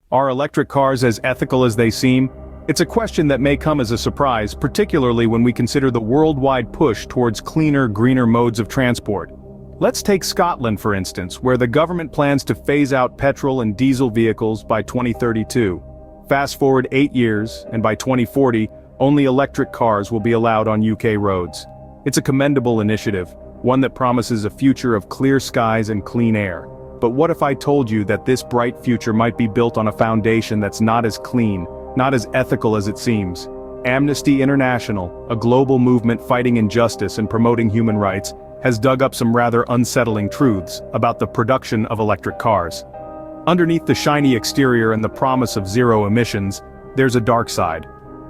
Are electric cars as ethical as they seem? It's a question that may come as a surprise, particularly when we consider the worldwide push towards cleaner, greener modes of transport. Let's take Scotland for instance, where the government plans to phase out petrol and diesel vehicles by 2032. Fast forward 8 years, and by 2040, only electric cars will be allowed on UK roads. It's a commendable initiative, one that promises a future of clear skies and clean air. But what if I told you that this bright future might be built on a foundation that's not as clean, not as ethical as it seems? Amnesty International, a global movement fighting injustice and promoting human rights, has dug up some rather unsettling truths about the production of electric cars. Underneath the shiny exterior and the promise of zero emissions, there's a dark side.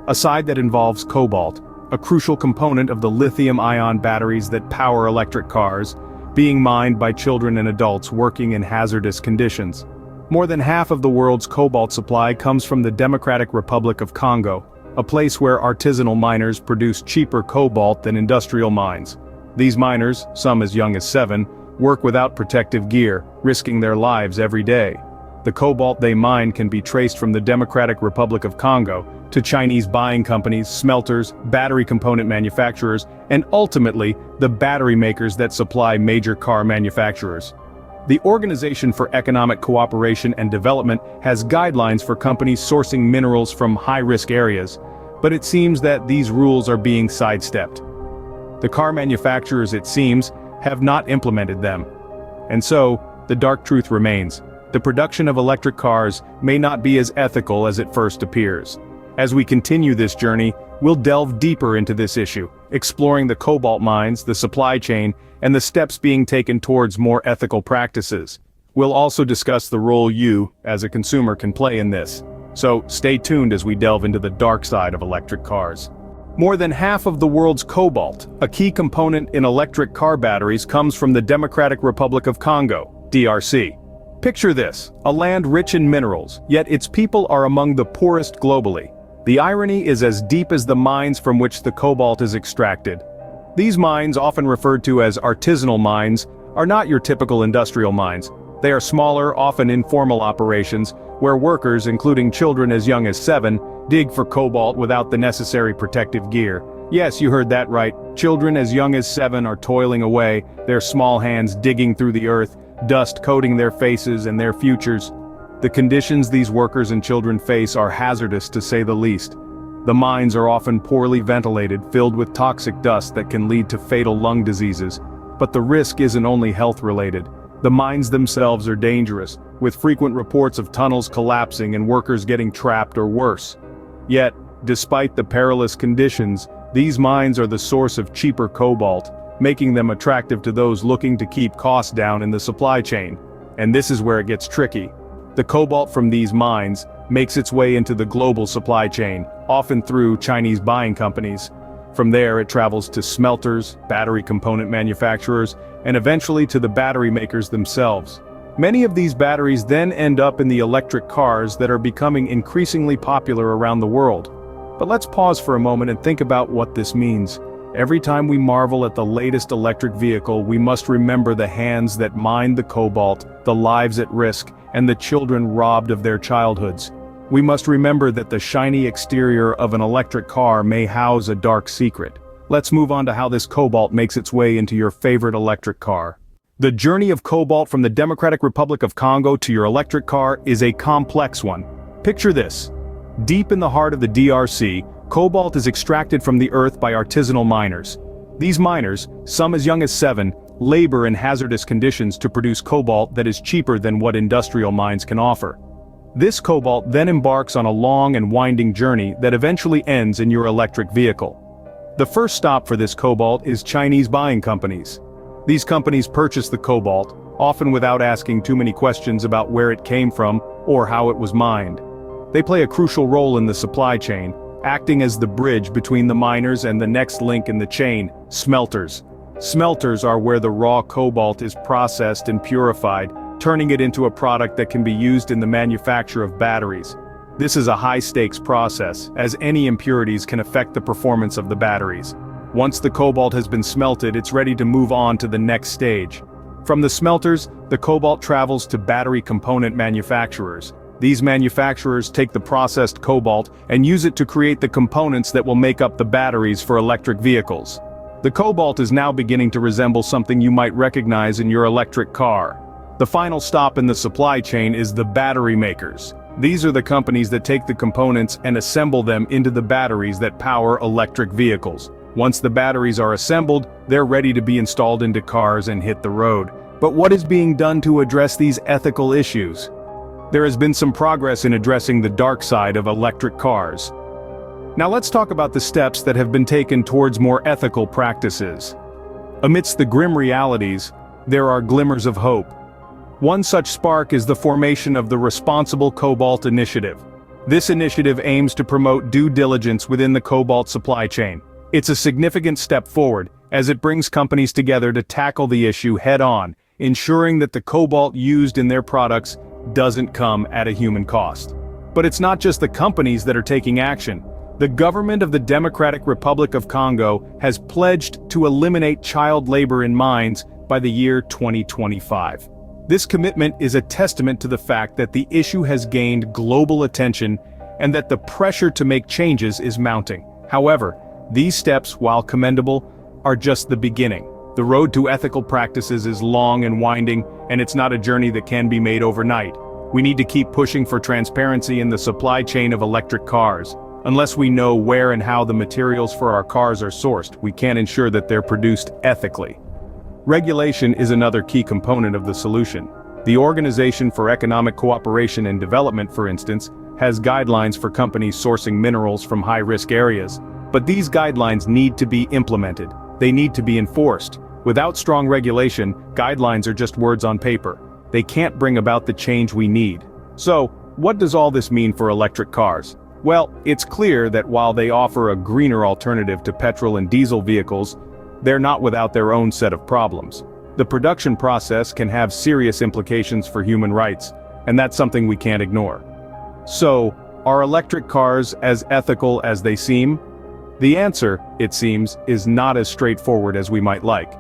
A side that involves cobalt, a crucial component of the lithium-ion batteries that power electric cars, being mined by children and adults working in hazardous conditions. More than half of the world's cobalt supply comes from the Democratic Republic of Congo, a place where artisanal miners produce cheaper cobalt than industrial mines. These miners, some as young as 7, work without protective gear, risking their lives every day. The cobalt they mine can be traced from the Democratic Republic of Congo to Chinese buying companies, smelters, battery component manufacturers, and ultimately, the battery makers that supply major car manufacturers. The Organization for Economic Cooperation and Development has guidelines for companies sourcing minerals from high-risk areas, but it seems that these rules are being sidestepped. The car manufacturers, it seems, have not implemented them. And so, the dark truth remains. The production of electric cars may not be as ethical as it first appears. As we continue this journey, we'll delve deeper into this issue, exploring the cobalt mines, the supply chain, and the steps being taken towards more ethical practices. We'll also discuss the role you, as a consumer, can play in this. So, stay tuned as we delve into the dark side of electric cars. More than half of the world's cobalt, a key component in electric car batteries, comes from the Democratic Republic of Congo, DRC. Picture this, a land rich in minerals, yet its people are among the poorest globally. The irony is as deep as the mines from which the cobalt is extracted. These mines, often referred to as artisanal mines, are not your typical industrial mines. They are smaller, often informal operations, where workers, including children as young as 7, dig for cobalt without the necessary protective gear. Yes, you heard that right. Children as young as 7 are toiling away, their small hands digging through the earth, dust coating their faces and their futures. The conditions these workers and children face are hazardous to say the least. The mines are often poorly ventilated, filled with toxic dust that can lead to fatal lung diseases. But the risk isn't only health-related. The mines themselves are dangerous, with frequent reports of tunnels collapsing and workers getting trapped or worse. Yet, despite the perilous conditions, these mines are the source of cheaper cobalt, making them attractive to those looking to keep costs down in the supply chain. And this is where it gets tricky. The cobalt from these mines makes its way into the global supply chain, often through Chinese buying companies. From there it travels to smelters, battery component manufacturers, and eventually to the battery makers themselves. Many of these batteries then end up in the electric cars that are becoming increasingly popular around the world. But let's pause for a moment and think about what this means. Every time we marvel at the latest electric vehicle, we must remember the hands that mined the cobalt, the lives at risk, and the children robbed of their childhoods. We must remember that the shiny exterior of an electric car may house a dark secret. Let's move on to how this cobalt makes its way into your favorite electric car. The journey of cobalt from the Democratic Republic of Congo to your electric car is a complex one. Picture this. Deep in the heart of the DRC, cobalt is extracted from the earth by artisanal miners. These miners, some as young as 7, labor in hazardous conditions to produce cobalt that is cheaper than what industrial mines can offer. This cobalt then embarks on a long and winding journey that eventually ends in your electric vehicle. The first stop for this cobalt is Chinese buying companies. These companies purchase the cobalt, often without asking too many questions about where it came from or how it was mined. They play a crucial role in the supply chain, acting as the bridge between the miners and the next link in the chain, smelters. Smelters are where the raw cobalt is processed and purified, turning it into a product that can be used in the manufacture of batteries. This is a high-stakes process, as any impurities can affect the performance of the batteries. Once the cobalt has been smelted, it's ready to move on to the next stage. From the smelters, the cobalt travels to battery component manufacturers. These manufacturers take the processed cobalt and use it to create the components that will make up the batteries for electric vehicles. The cobalt is now beginning to resemble something you might recognize in your electric car. The final stop in the supply chain is the battery makers. These are the companies that take the components and assemble them into the batteries that power electric vehicles. Once the batteries are assembled, they're ready to be installed into cars and hit the road. But what is being done to address these ethical issues? There has been some progress in addressing the dark side of electric cars. Now let's talk about the steps that have been taken towards more ethical practices. Amidst the grim realities, there are glimmers of hope. One such spark is the formation of the Responsible Cobalt Initiative. This initiative aims to promote due diligence within the cobalt supply chain. It's a significant step forward, as it brings companies together to tackle the issue head-on, ensuring that the cobalt used in their products doesn't come at a human cost. But it's not just the companies that are taking action. The government of the Democratic Republic of Congo has pledged to eliminate child labor in mines by the year 2025. This commitment is a testament to the fact that the issue has gained global attention and that the pressure to make changes is mounting. However, these steps, while commendable, are just the beginning. The road to ethical practices is long and winding, and it's not a journey that can be made overnight. We need to keep pushing for transparency in the supply chain of electric cars. Unless we know where and how the materials for our cars are sourced, we can't ensure that they're produced ethically. Regulation is another key component of the solution. The Organization for Economic Cooperation and Development, for instance, has guidelines for companies sourcing minerals from high-risk areas. But these guidelines need to be implemented. They need to be enforced. Without strong regulation, guidelines are just words on paper. They can't bring about the change we need. So, what does all this mean for electric cars? Well, it's clear that while they offer a greener alternative to petrol and diesel vehicles, they're not without their own set of problems. The production process can have serious implications for human rights, and that's something we can't ignore. So, are electric cars as ethical as they seem? The answer, it seems, is not as straightforward as we might like.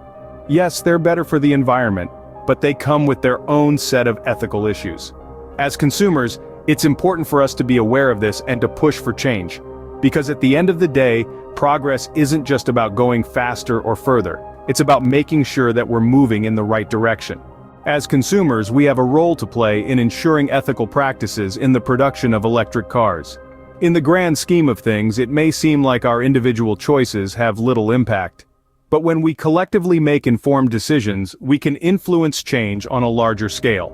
Yes, they're better for the environment, but they come with their own set of ethical issues. As consumers, it's important for us to be aware of this and to push for change. Because at the end of the day, progress isn't just about going faster or further. It's about making sure that we're moving in the right direction. As consumers, we have a role to play in ensuring ethical practices in the production of electric cars. In the grand scheme of things, it may seem like our individual choices have little impact. But when we collectively make informed decisions, we can influence change on a larger scale.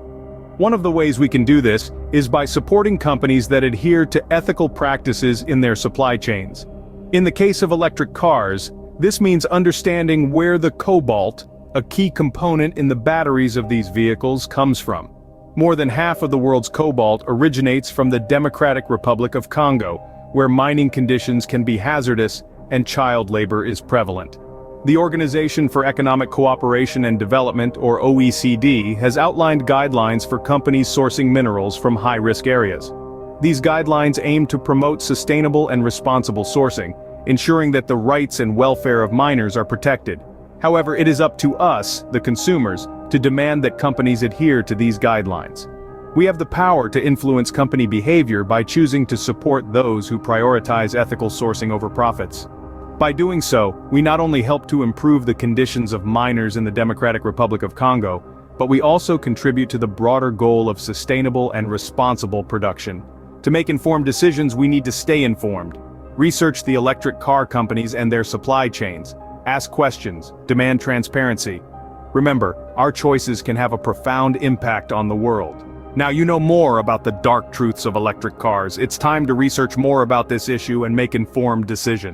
One of the ways we can do this is by supporting companies that adhere to ethical practices in their supply chains. In the case of electric cars, this means understanding where the cobalt, a key component in the batteries of these vehicles, comes from. More than half of the world's cobalt originates from the Democratic Republic of Congo, where mining conditions can be hazardous and child labor is prevalent. The Organization for Economic Cooperation and Development, or OECD, has outlined guidelines for companies sourcing minerals from high-risk areas. These guidelines aim to promote sustainable and responsible sourcing, ensuring that the rights and welfare of miners are protected. However, it is up to us, the consumers, to demand that companies adhere to these guidelines. We have the power to influence company behavior by choosing to support those who prioritize ethical sourcing over profits. By doing so, we not only help to improve the conditions of miners in the Democratic Republic of Congo, but we also contribute to the broader goal of sustainable and responsible production. To make informed decisions, we need to stay informed. Research the electric car companies and their supply chains. Ask questions, demand transparency. Remember, our choices can have a profound impact on the world. Now you know more about the dark truths of electric cars. It's time to research more about this issue and make informed decisions.